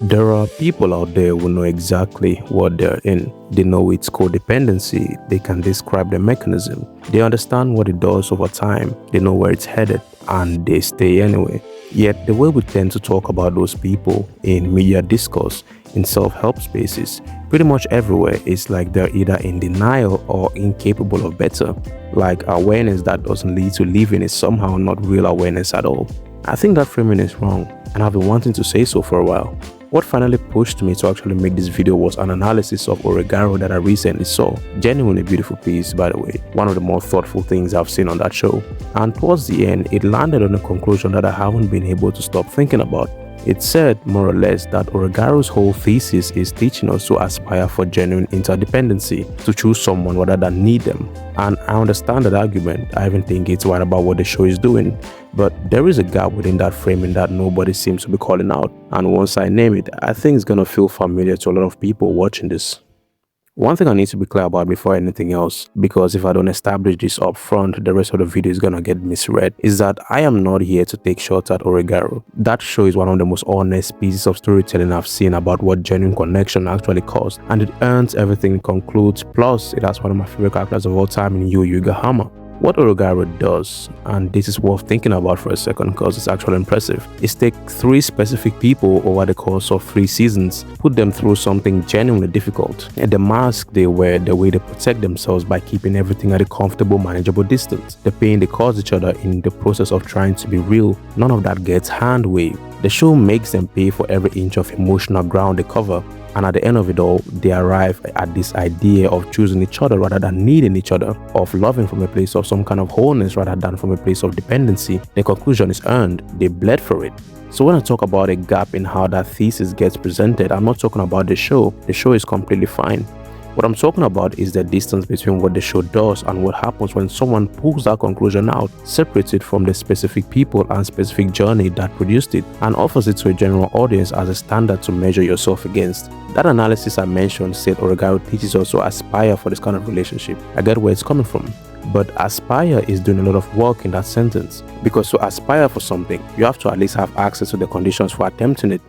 There are people out there who know exactly what they're in. They know it's codependency, they can describe the mechanism, they understand what it does over time, they know where it's headed, and they stay anyway. Yet, the way we tend to talk about those people in media discourse, in self help spaces, pretty much everywhere is like they're either in denial or incapable of better. Like awareness that doesn't lead to living is somehow not real awareness at all. I think that framing is wrong, and I've been wanting to say so for a while. What finally pushed me to actually make this video was an analysis of Oregairu that I recently saw. Genuinely beautiful piece, by the way. One of the more thoughtful things I've seen on that show. And towards the end, it landed on a conclusion that I haven't been able to stop thinking about. It said, more or less, that Oregairu's whole thesis is teaching us to aspire for genuine interdependency, to choose someone rather than need them. And I understand that argument. I even think it's right about what the show is doing. But there is a gap within that framing that nobody seems to be calling out. And once I name it, I think it's gonna feel familiar to a lot of people watching this. One thing I need to be clear about before anything else, because if I don't establish this up front, the rest of the video is gonna get misread, is that I am not here to take shots at Oregairu. That show is one of the most honest pieces of storytelling I've seen about what genuine connection actually costs, and it earns everything it concludes, plus it has one of my favorite characters of all time in Yuga. What Oregairu does, and this is worth thinking about for a second because it's actually impressive, is take 3 specific people over the course of 3 seasons, put them through something genuinely difficult, and the mask they wear, the way they protect themselves by keeping everything at a comfortable, manageable distance, the pain they cause each other in the process of trying to be real, none of that gets hand-waved. The show makes them pay for every inch of emotional ground they cover, and at the end of it all, they arrive at this idea of choosing each other rather than needing each other, of loving from a place of some kind of wholeness rather than from a place of dependency. The conclusion is earned, they bled for it. So when I talk about a gap in how that thesis gets presented, I'm not talking about the show. The show is completely fine. What I'm talking about is the distance between what the show does and what happens when someone pulls that conclusion out, separates it from the specific people and specific journey that produced it, and offers it to a general audience as a standard to measure yourself against. That analysis I mentioned said Oregairu teaches us to aspire for this kind of relationship. I get where it's coming from. But aspire is doing a lot of work in that sentence, because to aspire for something, you have to at least have access to the conditions for attempting it.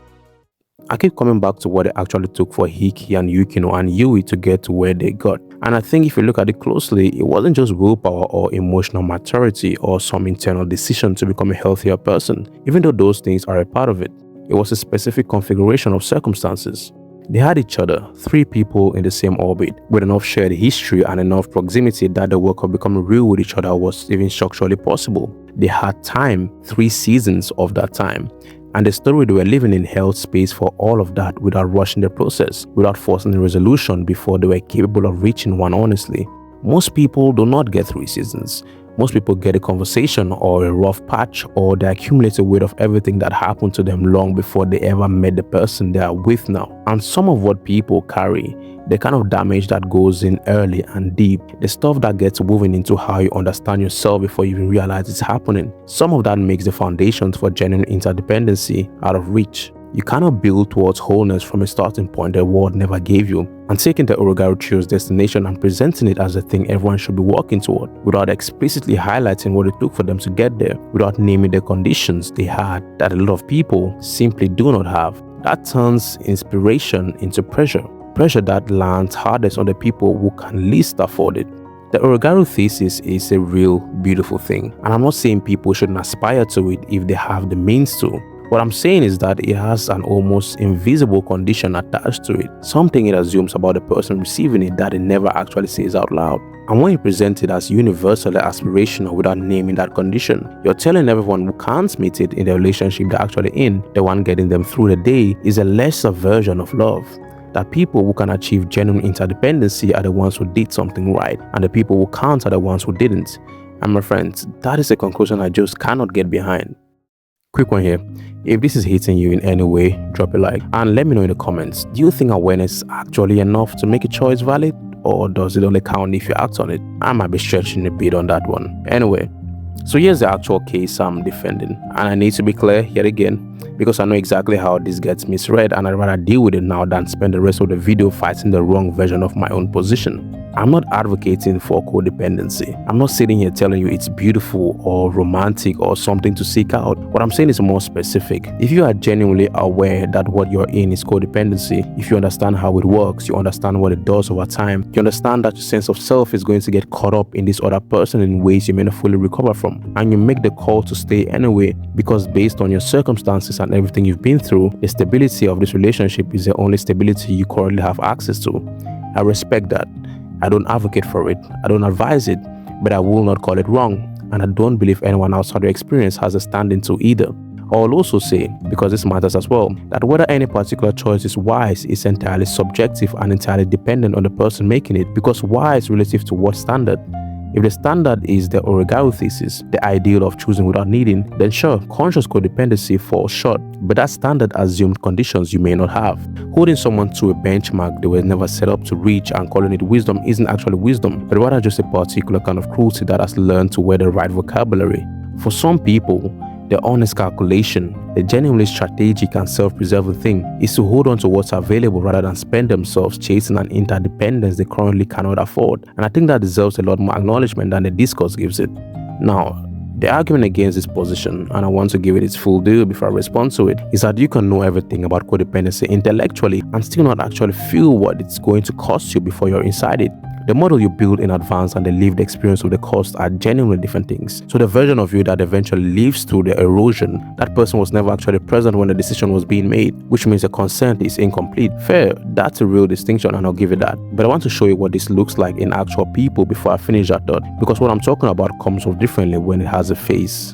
I keep coming back to what it actually took for Hiki and Yukino and Yui to get to where they got. And I think if you look at it closely, it wasn't just willpower or emotional maturity or some internal decision to become a healthier person, even though those things are a part of it. It was a specific configuration of circumstances. They had each other, 3 people in the same orbit, with enough shared history and enough proximity that the work of becoming real with each other was even structurally possible. They had time, 3 seasons of that time. And the story they were living in held space for all of that without rushing the process, without forcing a resolution before they were capable of reaching one honestly. Most people do not get 3 seasons. Most people get a conversation or a rough patch or the accumulated weight of everything that happened to them long before they ever met the person they are with now. And some of what people carry, the kind of damage that goes in early and deep, the stuff that gets woven into how you understand yourself before you even realize it's happening, some of that makes the foundations for genuine interdependency out of reach. You cannot build towards wholeness from a starting point the world never gave you, and taking the Oregairu trio's destination and presenting it as a thing everyone should be working toward, without explicitly highlighting what it took for them to get there, without naming the conditions they had that a lot of people simply do not have. That turns inspiration into pressure. Pressure that lands hardest on the people who can least afford it. The Oregairu thesis is a real beautiful thing, and I'm not saying people shouldn't aspire to it if they have the means to. What I'm saying is that it has an almost invisible condition attached to it, something it assumes about the person receiving it that it never actually says out loud. And when you present it as universally aspirational without naming that condition, you're telling everyone who can't meet it in the relationship they're actually in, the one getting them through the day, is a lesser version of love. That people who can achieve genuine interdependency are the ones who did something right, and the people who can't are the ones who didn't. And my friends, that is a conclusion I just cannot get behind. Quick one here. If this is hitting you in any way, drop a like and let me know in the comments. Do you think awareness is actually enough to make a choice valid, or does it only count if you act on it? I might be stretching a bit on that one. Anyway, so here's the actual case I'm defending, and I need to be clear yet again, because I know exactly how this gets misread and I'd rather deal with it now than spend the rest of the video fighting the wrong version of my own position. I'm not advocating for codependency. I'm not sitting here telling you it's beautiful or romantic or something to seek out. What I'm saying is more specific. If you are genuinely aware that what you're in is codependency, if you understand how it works, you understand what it does over time, you understand that your sense of self is going to get caught up in this other person in ways you may not fully recover from, and you make the call to stay anyway because based on your circumstances and everything you've been through, the stability of this relationship is the only stability you currently have access to. I respect that. I don't advocate for it, I don't advise it, but I will not call it wrong, and I don't believe anyone outside your experience has a standing to either. I'll also say, because this matters as well, that whether any particular choice is wise is entirely subjective and entirely dependent on the person making it, because wise relative to what standard? If the standard is the Oregairu thesis, the ideal of choosing without needing, then sure, conscious codependency falls short, but that standard assumed conditions you may not have. Holding someone to a benchmark they were never set up to reach and calling it wisdom isn't actually wisdom, but rather just a particular kind of cruelty that has learned to wear the right vocabulary. For some people, the honest calculation, the genuinely strategic and self-preserving thing, is to hold on to what's available rather than spend themselves chasing an interdependence they currently cannot afford. And I think that deserves a lot more acknowledgement than the discourse gives it. Now, the argument against this position, and I want to give it its full due before I respond to it, is that you can know everything about codependency intellectually and still not actually feel what it's going to cost you before you're inside it. The model you build in advance and the lived experience of the cost are genuinely different things. So the version of you that eventually lives through the erosion, that person was never actually present when the decision was being made, which means the consent is incomplete. Fair, that's a real distinction and I'll give it that. But I want to show you what this looks like in actual people before I finish that thought, because what I'm talking about comes off differently when it has a face.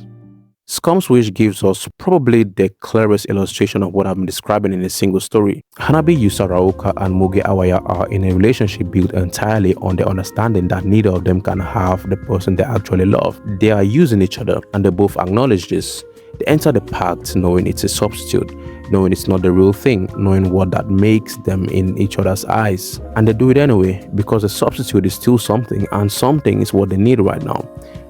Scum's wish gives us probably the clearest illustration of what I've been describing in a single story. Hanabi Yusaraoka and Mugi Awaya are in a relationship built entirely on the understanding that neither of them can have the person they actually love. They are using each other and they both acknowledge this. They enter the pact knowing it's a substitute, knowing it's not the real thing, knowing what that makes them in each other's eyes. And they do it anyway because the substitute is still something, and something is what they need right now.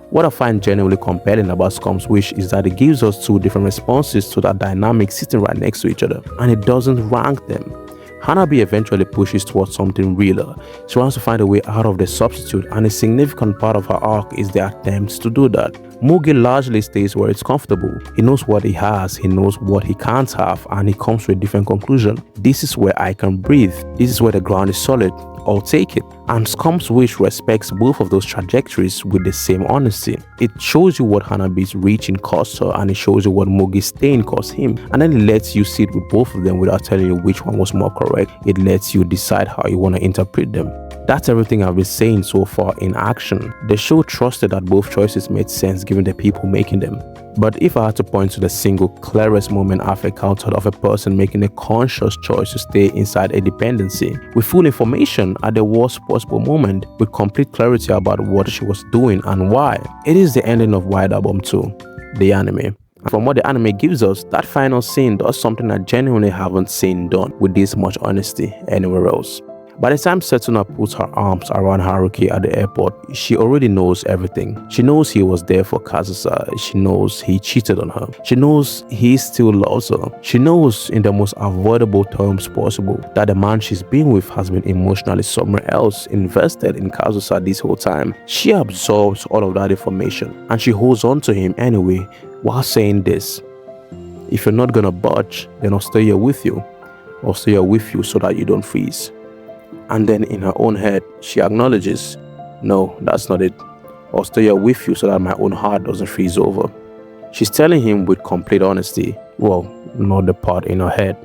What I find genuinely compelling about Scum's wish is that it gives us two different responses to that dynamic sitting right next to each other, and it doesn't rank them. Hanabi eventually pushes towards something realer. She wants to find a way out of the substitute, and a significant part of her arc is the attempts to do that. Mugi largely stays where it's comfortable. He knows what he has, he knows what he can't have, and he comes to a different conclusion. This is where I can breathe. This is where the ground is solid. I'll take it. And Scum's wish respects both of those trajectories with the same honesty. It shows you what Hanabi's reaching cost her, and it shows you what Mugi's staying cost him. And then it lets you sit with both of them without telling you which one was more correct. It lets you decide how you want to interpret them. That's everything I've been saying so far in action. The show trusted that both choices made sense given the people making them. But if I had to point to the single clearest moment I've encountered of a person making a conscious choice to stay inside a dependency, with full information at the worst possible moment, with complete clarity about what she was doing and why, it is the ending of White Album 2, the anime. From what the anime gives us, that final scene does something I genuinely haven't seen done with this much honesty anywhere else. By the time Setsuna puts her arms around Haruki at the airport, she already knows everything. She knows he was there for Kazusa. She knows he cheated on her. She knows he still loves her. She knows in the most avoidable terms possible that the man she's been with has been emotionally somewhere else, invested in Kazusa this whole time. She absorbs all of that information and she holds on to him anyway while saying this: if you're not gonna budge, then I'll stay here with you. I'll stay here with you so that you don't freeze. And then in her own head, she acknowledges, no, that's not it. I'll stay here with you so that my own heart doesn't freeze over. She's telling him with complete honesty, well, not the part in her head,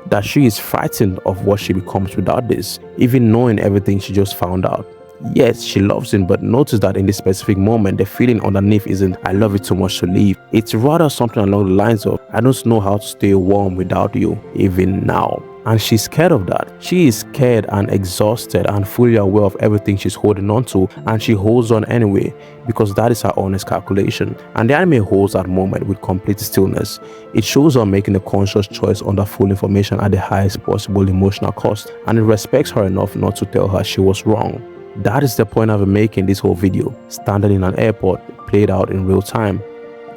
that she is frightened of what she becomes without this, even knowing everything she just found out. Yes, she loves him, but notice that in this specific moment, the feeling underneath isn't, I love you too much to leave. It's rather something along the lines of, I don't know how to stay warm without you, even now. And she's scared of that. She is scared and exhausted and fully aware of everything she's holding on to, and she holds on anyway because that is her honest calculation. And the anime holds that moment with complete stillness. It shows her making a conscious choice under full information at the highest possible emotional cost, and it respects her enough not to tell her she was wrong. That is the point I've been making this whole video, standing in an airport, played out in real time.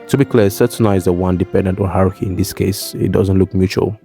To be clear, Setsuna is the one dependent on Haruki in this case. It doesn't look mutual.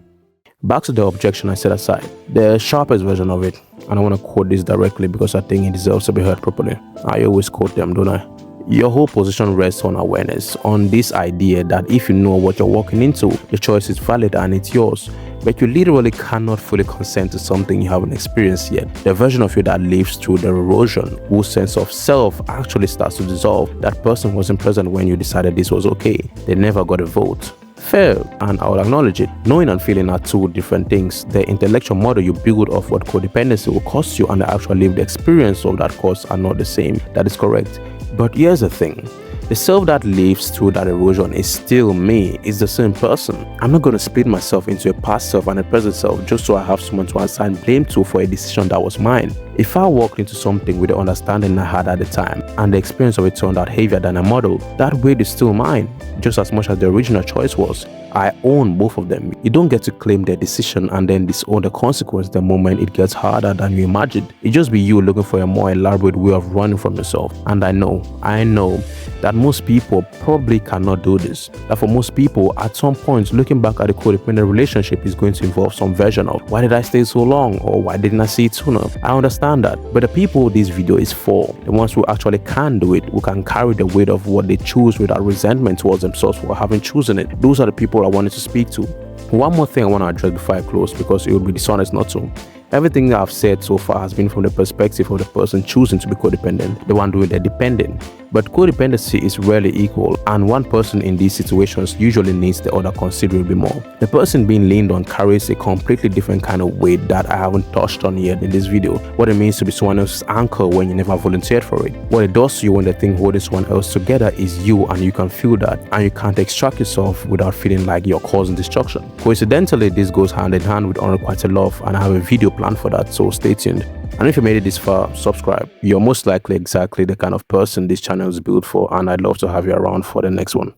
Back to the objection I set aside, the sharpest version of it, and I want to quote this directly because I think it deserves to be heard properly. I always quote them, don't I? Your whole position rests on awareness, on this idea that if you know what you're walking into, your choice is valid and it's yours. But you literally cannot fully consent to something you haven't experienced yet. The version of you that lives through the erosion, whose sense of self actually starts to dissolve, that person wasn't present when you decided this was okay. They never got a vote. Fair, and I will acknowledge it. Knowing and feeling are two different things. The intellectual model you build of what codependency will cost you and the actual lived experience of that cost are not the same. That is correct. But here's the thing. The self that lives through that erosion is still me, is the same person. I'm not going to split myself into a past self and a present self just so I have someone to assign blame to for a decision that was mine. If I walked into something with the understanding I had at the time and the experience of it turned out heavier than I modeled, that weight is still mine, just as much as the original choice was. I own both of them. You don't get to claim their decision and then disown the consequence the moment it gets harder than you imagined. It just be you looking for a more elaborate way of running from yourself. And I know that most people probably cannot do this. That for most people, at some point, looking back at a codependent relationship is going to involve some version of, why did I stay so long? Or why didn't I see it sooner? I understand that. But the people this video is for, the ones who actually can do it, who can carry the weight of what they choose without resentment towards themselves for having chosen it. Those are the people I wanted to speak to. One more thing I want to address before I close, because it would be dishonest not to. Everything that I've said so far has been from the perspective of the person choosing to be codependent, the one doing the dependent. But codependency is rarely equal, and one person in these situations usually needs the other considerably more. The person being leaned on carries a completely different kind of weight that I haven't touched on yet in this video. What it means to be someone else's anchor when you never volunteered for it. What it does to you when the thing holding someone else together is you, and you can feel that, and you can't extract yourself without feeling like you're causing destruction. Coincidentally, this goes hand in hand with unrequited love, and I have a video planned for that, so stay tuned. And if you made it this far, subscribe. You're most likely exactly the kind of person this channel is built for, and I'd love to have you around for the next one.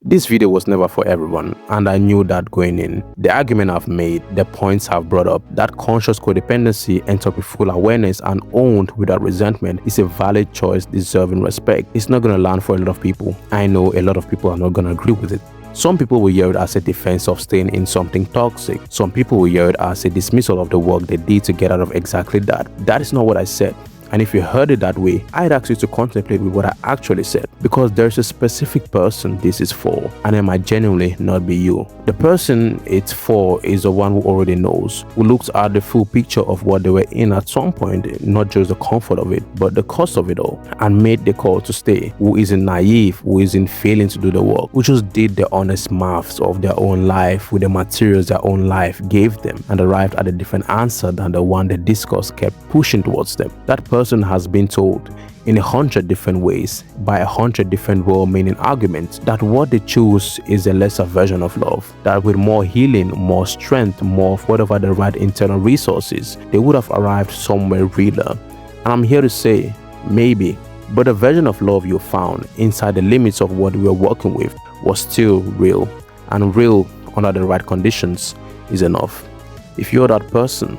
This video was never for everyone, and I knew that going in. The argument I've made, the points I've brought up, that conscious codependency entered with full awareness and owned without resentment is a valid choice deserving respect. It's not going to land for a lot of people. I know a lot of people are not going to agree with it. Some people will hear it as a defense of staying in something toxic. Some people will hear it as a dismissal of the work they did to get out of exactly that. That is not what I said. And if you heard it that way, I'd ask you to contemplate with what I actually said, because there's a specific person this is for, and it might genuinely not be you. The person it's for is the one who already knows, who looks at the full picture of what they were in at some point, not just the comfort of it, but the cost of it all, and made the call to stay, who isn't naive, who isn't failing to do the work, who just did the honest maths of their own life with the materials their own life gave them, and arrived at a different answer than the one the discourse kept pushing towards them. That person has been told in 100 different ways by 100 different well-meaning arguments that what they choose is a lesser version of love, that with more healing, more strength, more of whatever the right internal resources, they would have arrived somewhere realer. And I'm here to say, maybe, but the version of love you found inside the limits of what we were working with was still real, and real under the right conditions is enough. If you're that person,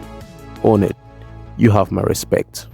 own it. You have my respect.